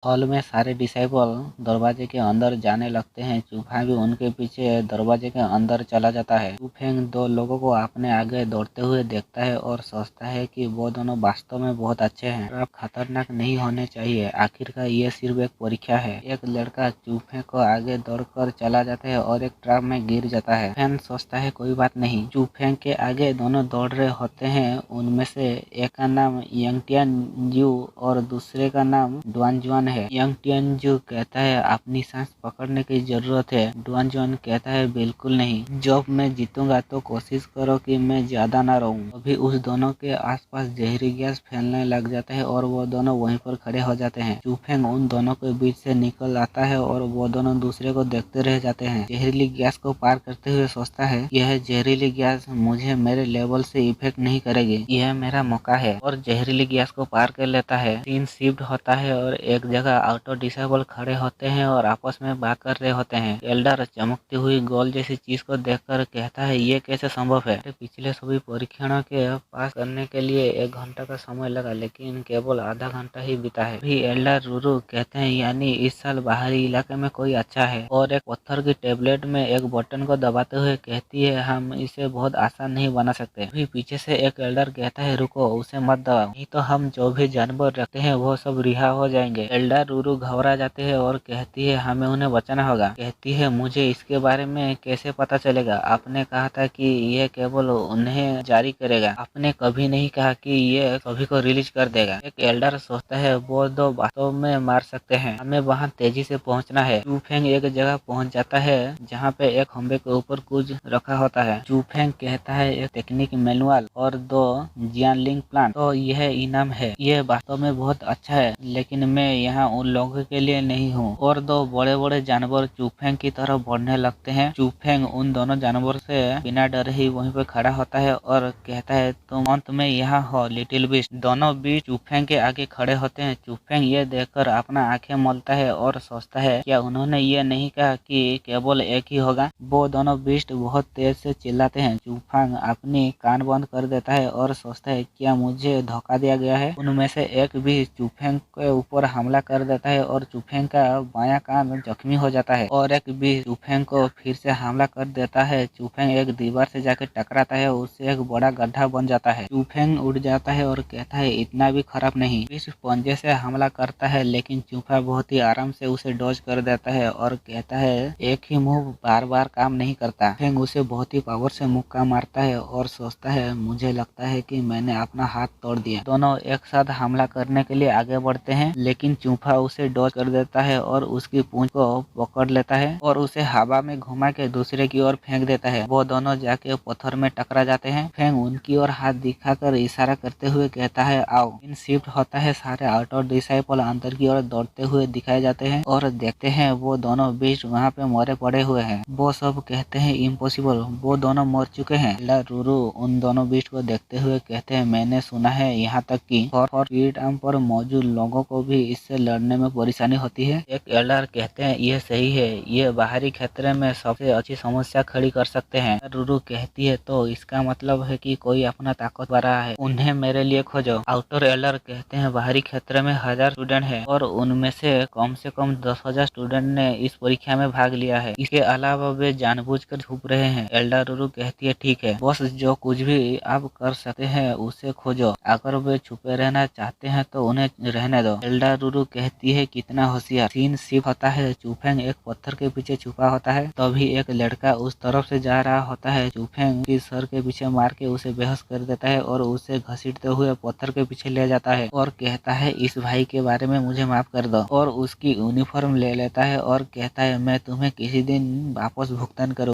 Hall में सारे disciple दरवाजे के अंदर जाने लगते हैं। चूफा भी उनके पीछे दरवाजे के अंदर चला जाता है। चूफेंग दो लोगों को अपने आगे दौड़ते हुए देखता है और सोचता है कि वो दोनों वास्तव में बहुत अच्छे हैं और अब खतरनाक नहीं होने चाहिए। आखिरकार ये सिर्फ एक परीक्षा है। एक लड़का चूफेंग को आगे दौड़कर चला जाता है और एक ट्रैप में गिर जाता है। फैन सोचता है कोई बात नहीं। चूफेंग के आगे दोनों दौड़ रहे होते हैं। उनमें से एक का नाम यांगटियानजू और दूसरे का नाम डुआनजुआन है। यांगटियानजू कहता है अपनी सांस पकड़ने की जरूरत है। डुआनजुआन कहता है बिल्कुल नहीं। जब मैं जीतूंगा तो कोशिश करो कि मैं ज्यादा ना रहूं। अभी उस दोनों के आसपास जहरी गैस फैलने लग जाता है और वो दोनों वहीं पर खड़े हो जाते हैं। चूफेंग उन दोनों के बीच से निकल आता है और वो दोनों दूसरे को देखते रह जाते हैं। जहरीली गैस को पार करते हुए सोचता है यह जहरीली गैस मुझे मेरे लेवल से इफेक्ट नहीं करेगी। यह मेरा मौका है और जहरीली गैस को पार कर लेता है। सीन शिफ्ट होता है और एक जगह ऑटो डिसेबल खड़े होते हैं और आपस में बात कर रहे होते हैं। एल्डर चमकती हुई गोल जैसी चीज को देखकर कहता है ये कैसे संभव है। पिछले सभी परीक्षणों के पास करने के लिए 1 घंटा का समय लगा लेकिन केवल आधा घंटा ही बीता है। भी एल्डर रूरू कहते हैं यानी इस साल बाहरी इलाके में कोई अच्छा है और एक पत्थर की टेबलेट में एक बटन को दबाते हुए कहती है हम इसे बहुत आसान नहीं बना सकते। भी पीछे से एक एल्डर कहता है रुको उसे मत दबाओ नहीं तो हम जो भी जानवर रखते हैं वो सब रिहा हो जाएंगे। एल्डर रूरू घबरा जाते हैं और कहती है हमें उन्हें बचाना होगा। कहती है मुझे इसके बारे में कैसे पता चलेगा। आपने कहा था कि ये केवल उन्हें जारी करेगा। आपने कभी नहीं कहा कि ये सभी को रिलीज कर देगा। एक एल्डर सोचता है वो दो वास्तव में मार सकते हैं। हमें वहाँ तेजी से पहुँचना है। चूफेंग एक जगह पहुँच जाता है जहाँ पे एक खंबे के ऊपर कुछ रखा होता है। चूफेंग कहता है एक टेक्निक मैनुअल और 2 जियानलिंग प्लांट तो यह इनाम है। ये वास्तव में बहुत अच्छा है लेकिन मैं यहाँ उन लोगों के लिए नहीं हूँ। और 2 बड़े बड़े जानवर चूफेंग की तरफ बढ़ने लगते हैं। चूफेंग उन दोनों जानवर से बिना डरे ही वहीं पे खड़ा होता है और कहता है तुम अंत में यहाँ हो लिटिल बीस्ट। दोनों बीस्ट चूफेंग के आगे खड़े होते हैं। चूफेंग ये देखकर अपना आंखें मलता है और सोचता है क्या उन्होंने ये नहीं कहा कि केवल एक ही होगा। वो दोनों बीस्ट बहुत तेज से चिल्लाते हैं। चूफेंग अपनी कान बंद कर देता है और सोचता है क्या मुझे धोखा दिया गया है। उनमें से एक भी चूफेंग के ऊपर हमला कर देता है और चूफेंग का बायां कान जख्मी हो जाता है और एक भी चूफेंग को फिर से हमला कर देता है। चूफेंग एक दीवार से जाकर टकराता है उससे एक बड़ा गड्ढा बन जाता है। चूफेंग उड़ जाता है और कहता है इतना भी खराब नहीं। इस पंजे से हमला करता है लेकिन चूफा बहुत ही आराम से उसे डॉज कर देता है और कहता है एक ही मूव बार बार काम नहीं करता। चूफेंग उसे बहुत ही पावर से मुक्का मारता है और सोचता है मुझे लगता है कि मैंने अपना हाथ तोड़ दिया। दोनों एक साथ हमला करने के लिए आगे बढ़ते हैं लेकिन चूफा उसे डॉज कर देता है और उसकी पूंछ को पकड़ लेता है और उसे हवा में घुमा के दूसरे की ओर फेंक देता है। वो दोनों जाके पत्थर में टकरा जाते हैं। फेंग उनकी ओर हाथ दिखाकर इशारा करते हुए कहता है आओ। इन शिफ्ट होता है सारे ऑटो डिसाइपल अंदर की ओर दौड़ते हुए दिखाए जाते हैं और देखते हैं वो दोनों बीस्ट वहाँ पे मरे पड़े हुए हैं। वो सब कहते हैं इम्पॉसिबल वो दोनों मर चुके हैं। रूरू उन दोनों बीस्ट को देखते हुए कहते हैं मैंने सुना है यहाँ तक कि फॉर आर्म पर मौजूद लोगों को भी इससे लड़ने में परेशानी होती है। एक एल्डर कहते हैं यह सही है ये बाहरी क्षेत्र में सबसे अच्छी समस्या खड़ी कर सकते हैं। रूरू कहती है तो इसका मतलब है कि कोई अपना ताकत बढ़ा रहा है उन्हें मेरे लिए खोजो। आउटर एल्डर कहते हैं बाहरी क्षेत्र में 1000 स्टूडेंट है और उनमें से कम 10,000 स्टूडेंट ने इस परीक्षा में भाग लिया है। इसके अलावा वे जानबूझकर छुप रहे हैं। एल्डर रूरू कहती है ठीक है बॉस जो कुछ भी आप कर सकते हैं उसे खोजो। अगर वे छुपे रहना चाहते हैं तो उन्हें रहने दो। एल्डर रूरू कहती है कितना होशियार। सीन शिफ्ट होता है। चूफेंग एक पत्थर के पीछे छुपा होता है तभी एक लड़का उस तरफ से जा रहा होता है। चूफेंग की सर के पीछे मार के उसे बेहोश कर देता है और उसे घसीटते हुए पत्थर के पीछे ले जाता है और कहता है इस भाई के बारे में मुझे माफ कर दो और उसकी यूनिफॉर्म ले लेता है और कहता है मैं तुम्हें किसी दिन वापस भुगतान करूँ।